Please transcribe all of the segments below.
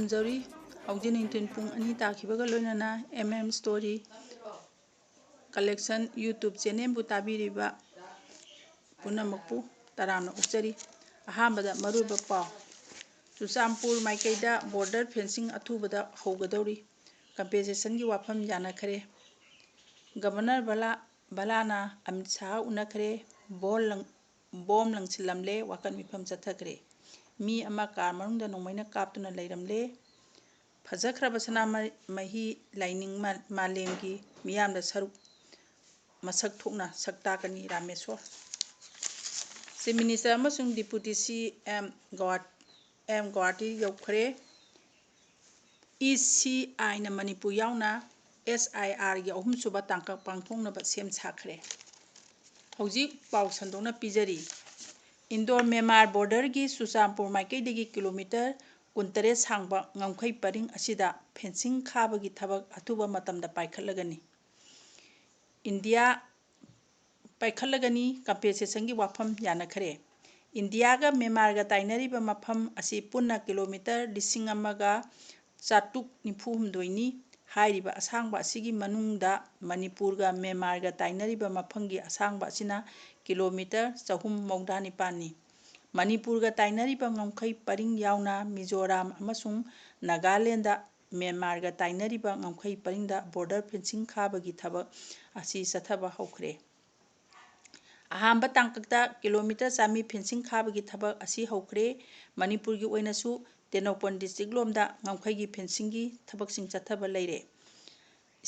ꯈꯨꯔꯨꯝꯖꯔꯤ ꯍꯧꯖꯤꯛ ꯅꯨꯡꯊꯤꯜ ꯄꯨꯡ 2 ꯇꯥꯈꯤꯕꯒ ꯂꯣꯏꯅꯅ ꯁ꯭ꯇꯣꯔꯤ ꯀꯂꯦꯛꯁꯟ ꯌꯨꯇ꯭ꯌꯨꯕ ꯆꯦꯅꯦꯜꯕꯨ ꯇꯥꯕꯤꯔꯤꯕ ꯄꯨꯝꯅꯃꯛꯄꯨ ꯇꯔꯥꯝꯅ ꯑꯣꯛꯆꯔꯤ ꯑꯍꯥꯟꯕꯗ ꯃꯔꯨꯑꯣꯏꯕ ꯄꯥꯎ ꯆꯨꯔꯆꯥꯟꯄꯨꯔ ꯃꯥꯏꯀꯩꯗ ꯕꯣꯔꯗꯔ ꯐꯦꯟꯁꯤꯡ ꯑꯊꯨꯕꯗ ꯍꯧꯒꯗꯧꯔꯤ ꯀꯝꯄꯦꯟꯁꯦꯁꯟꯒꯤ ꯋꯥꯐꯝ ꯌꯥꯅꯈ꯭ꯔꯦ ꯒꯕꯔꯅꯔ ꯕꯂꯥꯅ ꯑꯃꯤꯠ ꯁꯥꯍ ꯎꯅꯈ꯭ꯔꯦ ꯕꯣꯝ ꯂꯪꯁꯤꯜꯂꯝꯂꯦ ꯋꯥꯀꯠ ꯃꯤꯐꯝ ꯆꯠꯊꯈ꯭ꯔꯦ ꯃꯤ ꯑꯃ ꯀꯥꯔ ꯃꯅꯨꯡꯗ ꯅꯣꯡꯃꯩꯅ ꯀꯥꯞꯇꯨꯅ ꯂꯩꯔꯝꯂꯦ ꯐꯖꯈ꯭ꯔꯕ ꯁꯅꯥꯃꯍꯤ ꯂꯥꯏꯅꯤꯡ ꯃꯥꯂꯦꯝꯒꯤ ꯃꯤꯌꯥꯝꯗ ꯃꯁꯛ ꯊꯣꯛꯅ ꯁꯛꯇꯥꯛꯀꯅꯤ ꯔꯥꯃꯦꯁ꯭ꯋꯔ ꯆꯤꯐ ꯃꯤꯅꯤꯁꯇꯔ ꯑꯃꯁꯨꯡ ꯗꯤꯄꯨꯇꯤ ꯁꯤ.ꯑꯦꯝ ꯒꯧꯍꯥꯇꯤ ꯌꯧꯈ꯭ꯔꯦ ECIꯅ ꯃꯅꯤꯄꯨꯔ ꯌꯥꯎꯅ SIRꯒꯤ ꯑꯍꯨꯝꯁꯨꯕ ꯇꯥꯡꯀꯛ ꯄꯥꯡꯊꯣꯛꯅꯕ ꯁꯦꯝ ꯁꯥꯈ꯭ꯔꯦ ꯍꯧꯖꯤꯛ ꯄꯥꯎ ꯁꯟꯗꯣꯛꯅ ꯄꯤꯖꯔꯤ ꯏꯟꯗꯣꯔ ꯃꯦꯟꯃꯥꯔ ꯕꯣꯔꯗꯔꯒꯤ ꯆꯨꯔꯆꯥꯟꯄꯨꯔ ꯃꯥꯏꯀꯩꯗꯒꯤ ꯀꯤꯂꯣꯃꯤꯇꯔ 23 ꯁꯥꯡꯕ ꯉꯝꯈꯩ ꯄꯔꯤꯡ ꯑꯁꯤꯗ ꯐꯦꯟꯁꯤꯡ ꯈꯥꯕꯒꯤ ꯊꯕꯛ ꯑꯊꯨꯕ ꯃꯇꯝꯗ ꯄꯥꯏꯈꯠꯂꯒꯅꯤ ꯀꯝꯄꯦꯟꯁꯦꯁꯟꯒꯤ ꯋꯥꯐꯝ ꯌꯥꯅꯈ꯭ꯔꯦ ꯏꯟꯗꯤꯌꯥꯒ ꯃꯦꯟꯃꯥꯔꯒ ꯇꯥꯏꯅꯔꯤꯕ ꯃꯐꯝ ꯑꯁꯤ ꯄꯨꯟꯅ ꯀꯤꯂꯣꯃꯤꯇꯔ 1,397ꯅꯤ ꯍꯥꯏꯔꯤꯕ ꯑꯁꯥꯡꯕ ꯑꯁꯤꯒꯤ ꯃꯅꯨꯡꯗ ꯃꯅꯤꯄꯨꯔꯒ ꯃꯦꯟꯃꯥꯔꯒ ꯇꯥꯏꯅꯔꯤꯕ ꯃꯐꯝꯒꯤ ꯑꯁꯥꯡꯕ ꯑꯁꯤꯅ ꯀꯤꯂꯣꯃꯤꯇꯔ 359ꯅꯤ ꯃꯅꯤꯄꯨꯔꯒ ꯇꯥꯏꯅꯔꯤꯕ ꯉꯝꯈꯩ ꯄꯔꯤꯡ ꯌꯥꯎꯅ ꯃꯤꯖꯣꯔꯥꯝ ꯑꯃꯁꯨꯡ ꯅꯥꯒꯥꯂꯦꯟꯗ ꯃꯦꯟꯃꯥꯔꯒ ꯇꯥꯏꯅꯔꯤꯕ ꯉꯝꯈꯩ ꯄꯔꯤꯡꯗ ꯕꯣꯔꯗꯔ ꯐꯦꯟꯁꯤꯡ ꯈꯥꯕꯒꯤ ꯊꯕꯛ ꯑꯁꯤ ꯆꯠꯊꯕ ꯍꯧꯈ꯭ꯔꯦ ꯑꯍꯥꯟꯕ ꯇꯥꯡꯀꯛꯇ ꯀꯤꯂꯣꯃꯤꯇꯔ 100 ꯐꯦꯟꯁꯤꯡ ꯈꯥꯕꯒꯤ ꯊꯕꯛ ꯑꯁꯤ ꯍꯧꯈ꯭ꯔꯦ ꯃꯅꯤꯄꯨꯔꯒꯤ ꯑꯣꯏꯅꯁꯨ ꯇꯦꯡꯅꯧꯄꯜ ꯗꯤꯁꯇ꯭ꯔꯤꯛ ꯂꯣꯝꯗ ꯉꯝꯈꯩꯒꯤ ꯐꯦꯟꯁꯤꯡꯒꯤ ꯊꯕꯛꯁꯤꯡ ꯆꯠꯊꯕ ꯂꯩꯔꯦ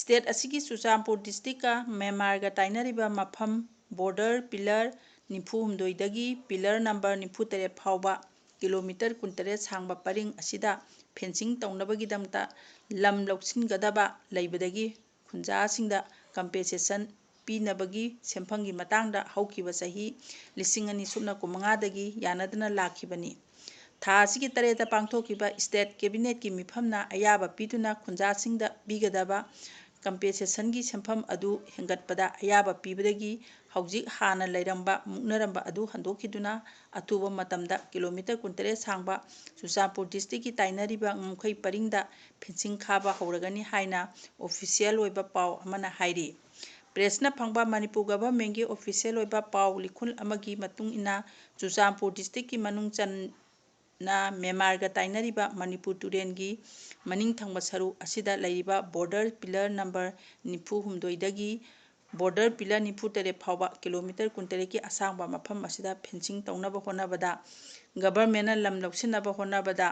ꯁ꯭ꯇꯦꯠ ꯑꯁꯤꯒꯤ ꯆꯨꯔꯆꯥꯟꯄꯨꯔ ꯗꯤꯁꯇ꯭ꯔꯤꯛꯀ ꯃꯦꯟꯃꯥꯔꯒ ꯇꯥꯏꯅꯔꯤꯕ ꯃꯐꯝ ꯕꯣꯔꯗꯔ ꯄꯤꯂꯔ 94ꯗꯒꯤ ꯄꯤꯂꯔ ꯅꯝꯕꯔ 43 ꯐꯥꯎꯕ ꯀꯤꯂꯣꯃꯤꯇꯔ 23 ꯁꯥꯡꯕ ꯄꯔꯤꯡ ꯑꯁꯤꯗ ꯐꯦꯟꯁꯤꯡ ꯇꯧꯅꯕꯒꯤꯗꯃꯛꯇ ꯂꯝ ꯂꯧꯁꯤꯟꯒꯗꯕ ꯂꯩꯕꯗꯒꯤ ꯈꯨꯟꯖꯥꯁꯤꯡꯗ ꯀꯝꯄꯦꯟꯁꯦꯁꯟ ꯄꯤꯅꯕꯒꯤ ꯁꯦꯟꯐꯝꯒꯤ ꯃꯇꯥꯡꯗ ꯍꯧꯈꯤꯕ ꯆꯍꯤ 2015ꯗꯒꯤ ꯌꯥꯅꯗꯨꯅ ꯂꯥꯛꯈꯤꯕꯅꯤ ꯊꯥ ꯑꯁꯤꯒꯤ 7ꯗ ꯄꯥꯡꯊꯣꯛꯈꯤꯕ ꯁ꯭ꯇꯦꯠ ꯀꯦꯕꯤꯅꯦꯠꯀꯤ ꯃꯤꯐꯝꯅ ꯑꯌꯥꯕ ꯄꯤꯗꯨꯅ ꯈꯨꯟꯖꯥꯁꯤꯡꯗ ꯄꯤꯒꯗꯕ ꯀꯝꯄꯦꯟꯁꯦꯁꯟꯒꯤ ꯁꯦꯟꯐꯝ ꯑꯗꯨ ꯍꯦꯟꯒꯠꯄꯗ ꯑꯌꯥꯕ ꯄꯤꯕꯗꯒꯤ ꯍꯧꯖꯤꯛ ꯍꯥꯟꯅ ꯃꯨꯛꯅꯔꯝꯕ ꯑꯗꯨ ꯍꯟꯗꯣꯛꯈꯤꯗꯨꯅ ꯑꯊꯨꯕ ꯃꯇꯝꯗ ꯀꯤꯂꯣꯃꯤꯇꯔ 23 ꯁꯥꯡꯕ ꯆꯨꯔꯆꯥꯟꯄꯨꯔ ꯗꯤꯁꯇ꯭ꯔꯤꯛꯀꯤ ꯇꯥꯏꯅꯔꯤꯕ ꯉꯝꯈꯩ ꯄꯔꯤꯡꯗ ꯐꯦꯟꯁꯤꯡ ꯈꯥꯕ ꯍꯧꯔꯒꯅꯤ ꯍꯥꯏꯅ ꯑꯣꯐꯤꯁꯤꯌꯦꯜ ꯑꯣꯏꯕ ꯄꯥꯎ ꯑꯃꯅ ꯍꯥꯏꯔꯤ ꯄ꯭ꯔꯦꯁꯅ ꯐꯪꯕ ꯃꯅꯤꯄꯨꯔ ꯒꯚꯔꯟꯃꯦꯟꯠꯀꯤ ꯑꯣꯐꯤꯁꯤꯌꯦꯜ ꯑꯣꯏꯕ ꯄꯥꯎ ꯂꯤꯈꯨꯜ ꯑꯃꯒꯤ ꯃꯇꯨꯡ ꯏꯟꯅ ꯆꯨꯔꯆꯥꯟꯄꯨꯔ ꯗꯤꯁꯇ꯭ꯔꯤꯛꯀꯤ ꯃꯅꯨꯡ ꯆꯟꯅ ꯃꯦꯟꯃꯥꯔꯒ ꯇꯥꯏꯅꯔꯤꯕ ꯃꯅꯤꯄꯨꯔ ꯇꯨꯔꯦꯜꯒꯤ ꯃꯅꯤꯡꯊꯪꯕ ꯁꯔꯨꯛ ꯑꯁꯤꯗ ꯂꯩꯔꯤꯕ ꯕꯣꯔꯗꯔ ꯄꯤꯂꯔ ꯅꯝꯕꯔ 94ꯗꯒꯤ ꯕꯣꯔꯗꯔ ꯄꯤꯂꯔ 43 ꯐꯥꯎꯕ ꯀꯤꯂꯣꯃꯤꯇꯔ 23ꯒꯤ ꯑꯁꯥꯡꯕ ꯃꯐꯝ ꯑꯁꯤꯗ ꯐꯦꯟꯁꯤꯡ ꯇꯧꯅꯕ ꯍꯣꯠꯅꯕꯗ ꯒꯚꯔꯟꯃꯦꯟꯠꯅ ꯂꯝ ꯂꯧꯁꯤꯟꯅꯕ ꯍꯣꯠꯅꯕꯗ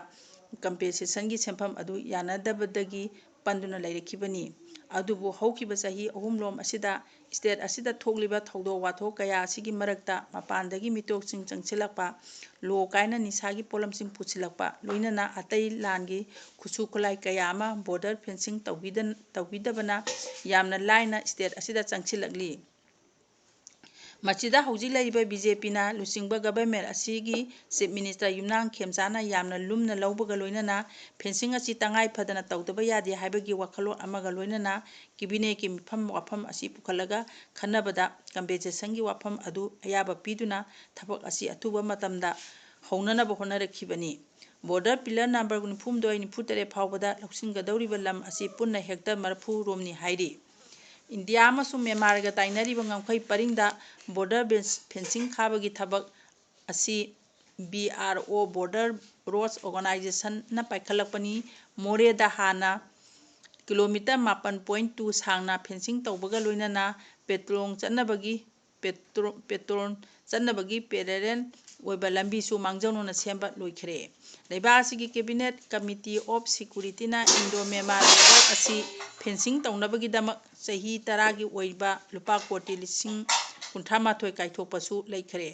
ꯀꯝꯄꯦꯟꯁꯦꯁꯟꯒꯤ ꯁꯦꯟꯐꯝ ꯑꯗꯨ ꯌꯥꯅꯗꯕꯗꯒꯤ ꯄꯟꯗꯨꯅ ꯂꯩꯔꯛꯈꯤꯕꯅꯤ ꯑꯗꯨꯕꯨ ꯍꯧꯈꯤꯕ ꯆꯍꯤ ꯑꯍꯨꯝꯂꯣꯝ ꯑꯁꯤꯗ ꯁ꯭ꯇꯦꯠ ꯑꯁꯤꯗ ꯊꯣꯛꯂꯤꯕ ꯊꯧꯗꯣꯛ ꯋꯥꯊꯣꯛ ꯀꯌꯥ ꯑꯁꯤꯒꯤ ꯃꯔꯛꯇ ꯃꯄꯥꯟꯗꯒꯤ ꯃꯤꯇꯣꯞꯁꯤꯡ ꯆꯪꯁꯤꯜꯂꯛꯄ ꯂꯣ ꯀꯥꯏꯅ ꯅꯤꯁꯥꯒꯤ ꯄꯣꯠꯂꯝꯁꯤꯡ ꯄꯨꯁꯤꯜꯂꯛꯄ ꯂꯣꯏꯅꯅ ꯑꯇꯩ ꯂꯥꯟꯒꯤ ꯈꯨꯠꯁꯨ ꯈꯨꯠꯂꯥꯏ ꯀꯌꯥ ꯑꯃ ꯕꯣꯔꯗꯔ ꯐꯦꯟꯁꯤꯡ ꯇꯧꯕꯤꯗꯕꯅ ꯌꯥꯝꯅ ꯂꯥꯏꯅ ꯁ꯭ꯇꯦꯠ ꯑꯁꯤꯗ ꯆꯪꯁꯤꯜꯂꯛꯂꯤ ꯃꯁꯤꯗ ꯍꯧꯖꯤꯛ ꯂꯩꯔꯤꯕ BJPꯅ ꯂꯨꯆꯤꯡꯕ ꯒꯚꯔꯟꯃꯦꯟꯠ ꯑꯁꯤꯒꯤ ꯆꯤꯐ ꯃꯤꯅꯤꯁꯇꯔ ꯌꯨꯝꯅꯥꯝ ꯈꯦꯝꯆꯥꯟꯅ ꯌꯥꯝꯅ ꯂꯨꯝꯅ ꯂꯧꯕꯒ ꯂꯣꯏꯅꯅ ꯐꯦꯟꯁꯤꯡ ꯑꯁꯤ ꯇꯉꯥꯏ ꯐꯗꯅ ꯇꯧꯗꯕ ꯌꯥꯗꯦ ꯍꯥꯏꯕꯒꯤ ꯋꯥꯈꯜꯂꯣꯟ ꯑꯃꯒ ꯂꯣꯏꯅꯅ ꯀꯦꯕꯤꯅꯦꯠꯀꯤ ꯋꯥꯐꯝ ꯑꯁꯤ ꯄꯨꯈꯠꯂꯒ ꯈꯟꯅꯕꯗ ꯀꯝꯄꯦꯟꯁꯦꯁꯟꯒꯤ ꯋꯥꯐꯝ ꯑꯗꯨ ꯑꯌꯥꯕ ꯄꯤꯗꯨꯅ ꯊꯕꯛ ꯑꯁꯤ ꯑꯊꯨꯕ ꯃꯇꯝꯗ ꯍꯧꯅꯅꯕ ꯍꯣꯠꯅꯔꯛꯈꯤꯕꯅꯤ ꯕꯣꯔꯗꯔ ꯄꯤꯂꯔ ꯅꯝꯕꯔ 94, 43 ꯐꯥꯎꯕꯗ ꯂꯧꯁꯤꯟꯒꯗꯧꯔꯤꯕ ꯂꯝ ꯑꯁꯤ ꯄꯨꯟꯅ ꯍꯦꯛꯇꯔ 40 ꯔꯣꯝꯅꯤ ꯍꯥꯏꯔꯤ ꯏꯟꯗꯤꯌꯥ ꯑꯃꯁꯨꯡ ꯃꯦꯟꯃꯥꯔꯒ ꯇꯥꯏꯅꯔꯤꯕ ꯉꯝꯈꯩ ꯄꯔꯤꯡꯗ ꯕꯣꯔꯗꯔ ꯐꯦꯟꯁꯤꯡ ꯈꯥꯕꯒꯤ ꯊꯕꯛ ꯑꯁꯤ BRO ꯕꯣꯔꯗꯔ ꯔꯣꯗꯁ ꯑꯣꯔꯒꯅꯥꯏꯖꯦꯁꯟꯅ ꯄꯥꯏꯈꯠꯂꯛꯄꯅꯤ ꯃꯣꯔꯦꯗ ꯍꯥꯟꯅ ꯀꯤꯂꯣꯃꯤꯇꯔ 8.2 ꯁꯥꯡꯅ ꯐꯦꯟꯁꯤꯡ ꯇꯧꯕꯒ ꯂꯣꯏꯅꯅ ꯄꯦꯇ꯭ꯔꯣꯜ ꯆꯠꯅꯕꯒꯤ ꯄꯦꯔꯦꯂꯦꯜ ꯑꯣꯏꯕ ꯂꯝꯕꯤꯁꯨ ꯃꯥꯡꯖꯧꯅꯅ ꯁꯦꯝꯕ ꯂꯣꯏꯈ꯭ꯔꯦ ꯂꯩꯕꯥꯛ ꯑꯁꯤꯒꯤ ꯀꯦꯕꯤꯅꯦꯠ ꯀꯃꯤꯇꯤ ꯑꯣꯐ ꯁꯦꯀ꯭ꯌꯨꯔꯤꯇꯤꯅ ꯏꯟꯗꯣ ꯃꯦꯟꯃꯥꯔ ꯕꯣꯔꯗꯔ ꯑꯁꯤ ꯐꯦꯟꯁꯤꯡ ꯇꯧꯅꯕꯒꯤꯗꯃꯛ ꯆꯍꯤ 10ꯒꯤ ꯑꯣꯏꯕ ꯂꯨꯄꯥ ꯀꯣꯇꯤ 1,038 ꯀꯥꯏꯊꯣꯛꯄꯁꯨ ꯂꯩꯈ꯭ꯔꯦ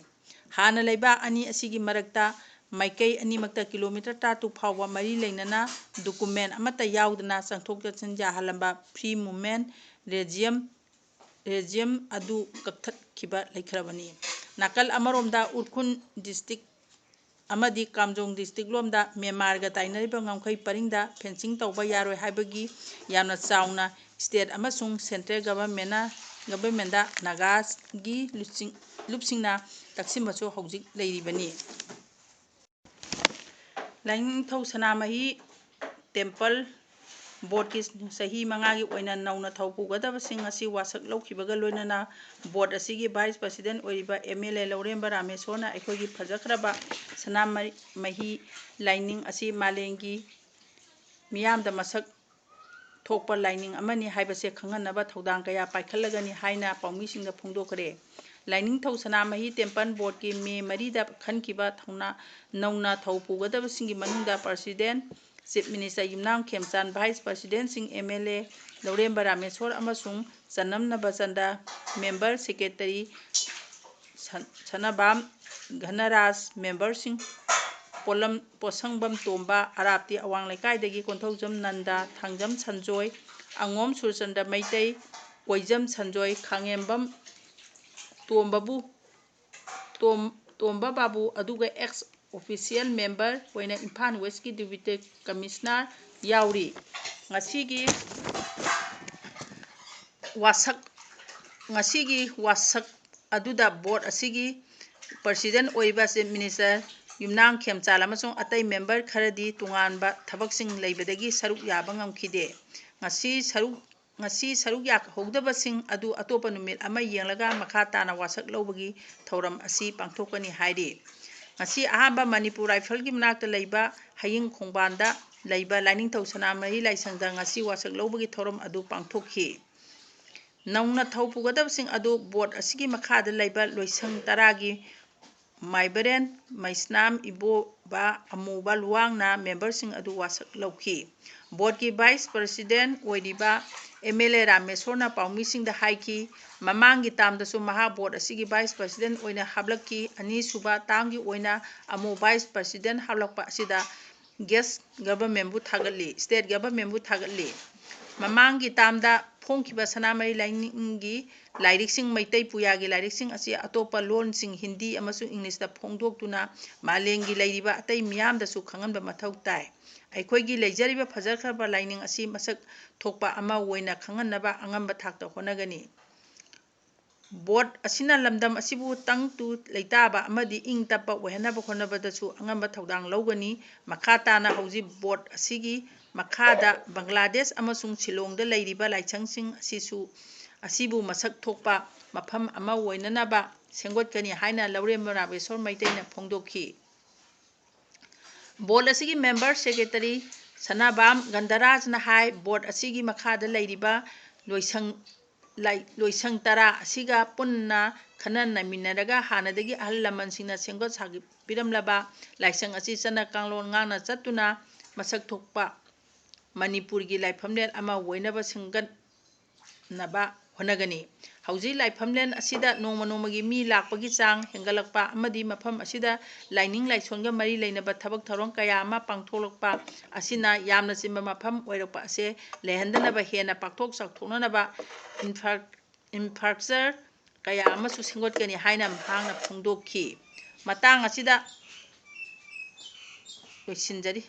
ꯍꯥꯟꯅ ꯂꯩꯕꯥꯛ ꯑꯅꯤ ꯑꯁꯤꯒꯤ ꯃꯔꯛꯇ ꯃꯥꯏꯀꯩ ꯑꯅꯤꯃꯛꯇ ꯀꯤꯂꯣꯃꯤꯇꯔ 32 ꯐꯥꯎꯕ ꯃꯔꯤ ꯂꯩꯅꯅ ꯗꯣꯀꯨꯃꯦꯟꯠ ꯑꯃꯠꯇ ꯌꯥꯎꯗꯅ ꯆꯪꯊꯣꯛ ꯆꯪꯁꯤꯟ ꯌꯥꯍꯜꯂꯝꯕ ꯐ꯭ꯔꯤ ꯃꯨꯚꯃꯦꯟꯠ ꯔꯦꯖꯤꯝ ꯑꯗꯨ ꯀꯛꯊꯠꯈꯤꯕ ꯂꯩꯈ꯭ꯔꯕꯅꯤ ꯅꯥꯀꯜ ꯑꯃꯔꯣꯝꯗ ꯎꯈ꯭ꯔꯨꯜ ꯗꯤꯁꯇ꯭ꯔꯤꯛ ꯑꯃꯗꯤ ꯀꯥꯝꯖꯣꯡ ꯗꯤꯁꯇ꯭ꯔꯤꯛ ꯂꯣꯝꯗ ꯃꯦꯟꯃꯥꯔꯒ ꯇꯥꯏꯅꯔꯤꯕ ꯉꯝꯈꯩ ꯄꯔꯤꯡꯗ ꯐꯦꯟꯁꯤꯡ ꯇꯧꯕ ꯌꯥꯔꯣꯏ ꯍꯥꯏꯕꯒꯤ ꯌꯥꯝꯅ ꯆꯥꯎꯅ ꯁ꯭ꯇꯦꯠ ꯑꯃꯁꯨꯡ ꯁꯦꯟꯇ꯭ꯔꯦꯜ ꯒꯚꯔꯟꯃꯦꯟꯠꯗ ꯅꯥꯒꯥꯒꯤ ꯂꯨꯞꯁꯤꯡꯅ ꯇꯛꯁꯤꯟꯕꯁꯨ ꯍꯧꯖꯤꯛ ꯂꯩꯔꯤꯕꯅꯤ ꯂꯥꯏꯅꯤꯡꯊꯧ ꯁꯅꯥꯃꯍꯤ ꯇꯦꯝꯄꯜ ꯕꯣꯔꯗꯀꯤ ꯆꯍꯤ 5ꯒꯤ ꯑꯣꯏꯅ ꯅꯧꯅ ꯊꯧ ꯄꯨꯒꯗꯕꯁꯤꯡ ꯑꯁꯤ ꯋꯥꯁꯛ ꯂꯧꯈꯤꯕꯒ ꯂꯣꯏꯅꯅ ꯕꯣꯔꯗ ꯑꯁꯤꯒꯤ ꯚꯥꯏꯁ ꯄ꯭ꯔꯁꯤꯗꯦꯟ ꯑꯣꯏꯔꯤꯕ MLA ꯂꯧꯔꯦꯝꯕ ꯔꯥꯃꯦꯁꯣꯔꯅ ꯑꯩꯈꯣꯏꯒꯤ ꯐꯖꯈ꯭ꯔꯕ ꯁꯅꯥꯃꯍꯤ ꯂꯥꯏꯅꯤꯡ ꯑꯁꯤ ꯃꯥꯂꯦꯝꯒꯤ ꯃꯤꯌꯥꯝꯗ ꯃꯁꯛ ꯊꯣꯛꯄ ꯂꯥꯏꯅꯤꯡ ꯑꯃꯅꯤ ꯍꯥꯏꯕꯁꯦ ꯈꯪꯍꯟꯅꯕ ꯊꯧꯗꯥꯡ ꯀꯌꯥ ꯄꯥꯏꯈꯠꯂꯒꯅꯤ ꯍꯥꯏꯅ ꯄꯥꯎꯃꯤꯁꯤꯡꯗ ꯐꯣꯡꯗꯣꯛꯈ꯭ꯔꯦ꯫ ꯂꯥꯏꯅꯤꯡꯊꯧ ꯁꯅꯥꯃꯍꯤ ꯇꯦꯝꯄꯜ ꯕꯣꯔꯗꯀꯤ ꯃꯦ 4ꯗ ꯈꯟꯈꯤꯕ ꯅꯧꯅ ꯊꯧ ꯄꯨꯒꯗꯕꯁꯤꯡꯒꯤ ꯃꯅꯨꯡꯗ ꯄ꯭ꯔꯁꯤꯗꯦꯟꯠ, ꯆꯤꯐ ꯃꯤꯅꯤꯁꯇꯔ ꯌꯨꯝꯅꯥꯝ ꯈꯦꯝꯆꯥꯟ, ꯚꯥꯏꯁ ꯄ꯭ꯔꯁꯤꯗꯦꯟꯠꯁꯤꯡ MLA ꯂꯧꯔꯦꯝꯕ ꯔꯥꯃꯦꯁꯣꯔ ꯑꯃꯁꯨꯡ ꯆꯅꯝ ꯅꯕꯆꯟꯗ, ꯃꯦꯝꯕꯔ ꯁꯦꯀ꯭ꯔꯦꯇꯔꯤ ꯁꯅꯥꯕꯝ ꯘꯅꯔꯥꯖ, ꯃꯦꯝꯕꯔꯁꯤꯡ ꯄꯣꯠꯁꯪꯕꯝ ꯇꯣꯝꯕ, ꯑꯔꯥꯞꯇꯤ ꯑꯋꯥꯡ ꯂꯩꯀꯥꯏꯗꯒꯤ ꯀꯣꯟꯊꯧꯖꯝ ꯅꯟꯗ, ꯊꯥꯡꯖꯝ ꯁꯟꯖꯣꯏ, ꯑꯉꯣꯝ ꯁꯨꯔꯆꯟꯗ꯭ꯔ ꯃꯩꯇꯩ, ꯀꯣꯏꯖꯝ ꯁꯟꯖꯣꯏ, ꯈꯥꯉꯦꯝꯕꯝ ꯇꯣꯝꯕ ꯕꯥꯕꯨ, ꯑꯗꯨꯒ ꯑꯦꯛꯁ ꯑꯣꯐꯤꯁꯤꯌꯦꯜ ꯃꯦꯝꯕꯔ ꯑꯣꯏꯅ ꯏꯝꯐꯥꯜ ꯋꯦꯁꯀꯤ ꯗꯤꯄ꯭ꯌꯨꯇꯤ ꯀꯃꯤꯁꯅꯔ ꯌꯥꯎꯔꯤ꯫ ꯉꯁꯤꯒꯤ ꯋꯥꯁꯛ ꯑꯗꯨꯗ ꯕꯣꯔꯗ ꯑꯁꯤꯒꯤ ꯄ꯭ꯔꯁꯤꯗꯦꯟꯠ ꯑꯣꯏꯔꯤꯕ ꯆꯤꯐ ꯃꯤꯅꯤꯁꯇꯔ ꯌꯨꯝꯅꯥꯝ ꯈꯦꯝꯆꯥꯟ ꯑꯃꯁꯨꯡ ꯑꯇꯩ ꯃꯦꯝꯕꯔ ꯈꯔꯗꯤ ꯇꯣꯉꯥꯟꯕ ꯊꯕꯛꯁꯤꯡ ꯂꯩꯕꯗꯒꯤ ꯁꯔꯨꯛ ꯌꯥꯕ ꯉꯝꯈꯤꯗꯦ꯫ ꯉꯁꯤ ꯁꯔꯨꯛ ꯌꯥꯍꯧꯗꯕꯁꯤꯡ ꯑꯗꯨ ꯑꯇꯣꯞꯄ ꯅꯨꯃꯤꯠ ꯑꯃ ꯌꯦꯡꯂꯒ ꯃꯈꯥ ꯇꯥꯅ ꯋꯥꯁꯛ ꯂꯧꯕꯒꯤ ꯊꯧꯔꯝ ꯑꯁꯤ ꯄꯥꯡꯊꯣꯛꯀꯅꯤ ꯍꯥꯏꯔꯤ꯫ ꯉꯁꯤ ꯑꯍꯥꯟꯕ ꯃꯅꯤꯄꯨꯔ ꯔꯥꯏꯐꯜꯒꯤ ꯃꯅꯥꯛꯇ ꯂꯩꯕ ꯍꯌꯤꯡ ꯈꯣꯡꯕꯥꯟꯗ ꯂꯩꯕ ꯂꯥꯏꯅꯤꯡꯊꯧ ꯁꯅꯥꯃꯍꯤ ꯂꯥꯏꯁꯪꯗ ꯉꯁꯤ ꯋꯥꯁꯛ ꯂꯧꯕꯒꯤ ꯊꯧꯔꯝ ꯑꯗꯨ ꯄꯥꯡꯊꯣꯛꯈꯤ꯫ ꯅꯧꯅ ꯊꯧ ꯄꯨꯒꯗꯕꯁꯤꯡ ꯑꯗꯨ ꯕꯣꯔꯗ ꯑꯁꯤꯒꯤ ꯃꯈꯥꯗ ꯂꯩꯕ ꯂꯣꯏꯁꯪ ꯇꯔꯥꯒꯤ ꯃꯥꯏꯕꯔꯦꯟ ꯃꯩꯁꯅꯥꯝ ꯏꯕꯣꯕ ꯑꯃꯨꯕ ꯂꯨꯋꯥꯡꯅ ꯃꯦꯝꯕꯔꯁꯤꯡ ꯑꯗꯨ ꯋꯥꯁꯛ ꯂꯧꯈꯤ꯫ ꯕꯣꯔꯗꯀꯤ ꯚꯥꯏꯁ ꯄ꯭ꯔꯁꯤꯗꯦꯟꯠ ꯑꯣꯏꯔꯤꯕ MLA ꯔꯥꯃꯦꯁꯣꯔꯅ ꯄꯥꯎꯃꯤꯁꯤꯡꯗ ꯍꯥꯏꯈꯤ ꯃꯃꯥꯡꯒꯤ ꯇꯥꯝꯗꯁꯨ ꯃꯍꯥꯛ ꯕꯣꯔꯗ ꯑꯁꯤꯒꯤ ꯚꯥꯏꯁ ꯄ꯭ꯔꯁꯤꯗꯦꯟꯠ ꯑꯣꯏꯅ ꯍꯥꯞꯂꯛꯈꯤ꯫ ꯑꯅꯤꯁꯨꯕ ꯇꯥꯝꯒꯤ ꯑꯣꯏꯅ ꯑꯃꯨꯛ ꯚꯥꯏꯁ ꯄ꯭ꯔꯁꯤꯗꯦꯟꯠ ꯍꯥꯞꯂꯛꯄ ꯑꯁꯤꯗ ꯁ꯭ꯇꯦꯠ ꯒꯚꯔꯟꯃꯦꯟꯠꯕꯨ ꯊꯥꯒꯠꯂꯤ꯫ ꯃꯃꯥꯡꯒꯤ ꯇꯥꯝꯗ ꯐꯣꯡꯈꯤꯕ ꯁꯅꯥꯃꯍꯤ ꯂꯥꯏꯅꯤꯡꯒꯤ ꯂꯥꯏꯔꯤꯛꯁꯤꯡ ꯃꯩꯇꯩ ꯄꯨꯌꯥꯒꯤ ꯂꯥꯏꯔꯤꯛꯁꯤꯡ ꯑꯁꯤ ꯑꯇꯣꯞꯄ ꯂꯣꯟꯁꯤꯡ ꯍꯤꯟꯗꯤ ꯑꯃꯁꯨꯡ ꯏꯪꯂꯤꯁꯇ ꯐꯣꯡꯗꯣꯛꯇꯨꯅ ꯃꯥꯂꯦꯝꯒꯤ ꯂꯩꯔꯤꯕ ꯑꯇꯩ ꯃꯤꯌꯥꯝꯗꯁꯨ ꯈꯪꯍꯟꯕ ꯃꯊꯧ ꯇꯥꯏ꯫ ꯑꯩꯈꯣꯏꯒꯤ ꯂꯩꯖꯔꯤꯕ ꯐꯖꯈ꯭ꯔꯕ ꯂꯥꯏꯅꯤꯡ ꯑꯁꯤ ꯃꯁꯛ ꯊꯣꯛꯄ ꯑꯃ ꯑꯣꯏꯅ ꯈꯪꯍꯟꯅꯕ ꯑꯉꯝꯕ ꯊꯥꯛꯇ ꯍꯣꯠꯅꯒꯅꯤ꯫ ꯕꯣꯔꯗ ꯑꯁꯤꯅ ꯂꯝꯗꯝ ꯑꯁꯤꯕꯨ ꯇꯪ ꯇꯨ ꯂꯩꯇꯥꯕ ꯑꯃꯗꯤ ꯏꯪ ꯇꯞꯄ ꯑꯣꯏꯍꯟꯅꯕ ꯍꯣꯠꯅꯕꯗꯁꯨ ꯑꯉꯝꯕ ꯊꯧꯗꯥꯡ ꯂꯧꯒꯅꯤ꯫ ꯃꯈꯥ ꯇꯥꯅ ꯍꯧꯖꯤꯛ ꯕꯣꯔꯗ ꯑꯁꯤꯒꯤ ꯃꯈꯥꯗ ꯕꯪꯒ꯭ꯂꯥꯗꯦꯁ ꯑꯃꯁꯨꯡ ꯁꯤꯂꯣꯡꯗ ꯂꯩꯔꯤꯕ ꯂꯥꯏꯁꯪꯁꯤꯡ ꯑꯁꯤꯕꯨ ꯃꯁꯛ ꯊꯣꯛꯄ ꯃꯐꯝ ꯑꯃ ꯑꯣꯏꯅꯅꯕ ꯁꯦꯝꯒꯠꯀꯅꯤ ꯍꯥꯏꯅ ꯂꯧꯔꯦꯝꯕ ꯔꯥꯃꯦꯁꯣꯔ ꯃꯩꯇꯩꯅ ꯐꯣꯡꯗꯣꯛꯈꯤ꯫ ꯕꯣꯔꯗ ꯑꯁꯤꯒꯤ ꯃꯦꯝꯕꯔ ꯁꯦꯀ꯭ꯔꯦꯇꯔꯤ ꯁꯅꯥꯕꯝ ꯘꯅꯔꯥꯖꯅ ꯍꯥꯏ ꯕꯣꯔꯗ ꯑꯁꯤꯒꯤ ꯃꯈꯥꯗ ꯂꯩꯔꯤꯕ ꯂꯣꯏꯁꯪ ꯇꯔꯥ ꯑꯁꯤꯒ ꯄꯨꯟꯅ ꯈꯟꯅ ꯅꯩꯅꯃꯤꯟꯅꯔꯒ ꯍꯥꯟꯅꯗꯒꯤ ꯑꯍꯜ ꯂꯃꯟꯁꯤꯡꯅ ꯁꯦꯝꯒꯠ ꯁꯥꯒꯠꯄꯤꯔꯝꯂꯕ ꯂꯥꯏꯁꯪ ꯑꯁꯤ ꯆꯠꯅ ꯀꯥꯡꯂꯣꯟ ꯉꯥꯛꯅ ꯆꯠꯇꯨꯅ ꯃꯁꯛ ꯊꯣꯛꯄ ꯃꯅꯤꯄꯨꯔꯒꯤ ꯂꯥꯏꯐꯝꯂꯦꯟ ꯑꯃ ꯑꯣꯏꯅꯕ ꯁꯦꯝꯒꯠꯅꯕ ꯍꯣꯠꯅꯒꯅꯤ꯫ ꯍꯧꯖꯤꯛ ꯂꯥꯏꯐꯝꯂꯦꯟ ꯑꯁꯤꯗ ꯅꯣꯡꯃ ꯅꯣꯡꯃꯒꯤ ꯃꯤ ꯂꯥꯛꯄꯒꯤ ꯆꯥꯡ ꯍꯦꯟꯒꯠꯂꯛꯄ ꯑꯃꯗꯤ ꯃꯐꯝ ꯑꯁꯤꯗ ꯂꯥꯏꯅꯤꯡ ꯂꯥꯏꯁꯣꯟꯒ ꯃꯔꯤ ꯂꯩꯅꯕ ꯊꯕꯛ ꯊꯧꯔꯝ ꯀꯌꯥ ꯑꯃ ꯄꯥꯡꯊꯣꯛꯂꯛꯄ ꯑꯁꯤꯅ ꯌꯥꯝꯅ ꯆꯤꯟꯕ ꯃꯐꯝ ꯑꯣꯏꯔꯛꯄ ꯑꯁꯤ ꯂꯩꯍꯟꯗꯅꯕ ꯍꯦꯟꯅ ꯄꯥꯛꯊꯣꯛ ꯆꯥꯎꯊꯣꯛꯅꯅꯕ ꯏꯟꯐ꯭ꯔꯥꯁ꯭ꯇꯔꯛꯆꯔ ꯀꯌꯥ ꯑꯃꯁꯨ ꯁꯦꯝꯒꯠꯀꯅꯤ ꯍꯥꯏꯅ ꯃꯍꯥꯛꯅ ꯐꯣꯡꯗꯣꯛꯈꯤ꯫ ꯃꯇꯥꯡ ꯑꯁꯤꯗ ꯂꯣꯏꯁꯤꯟꯖꯔꯤ꯫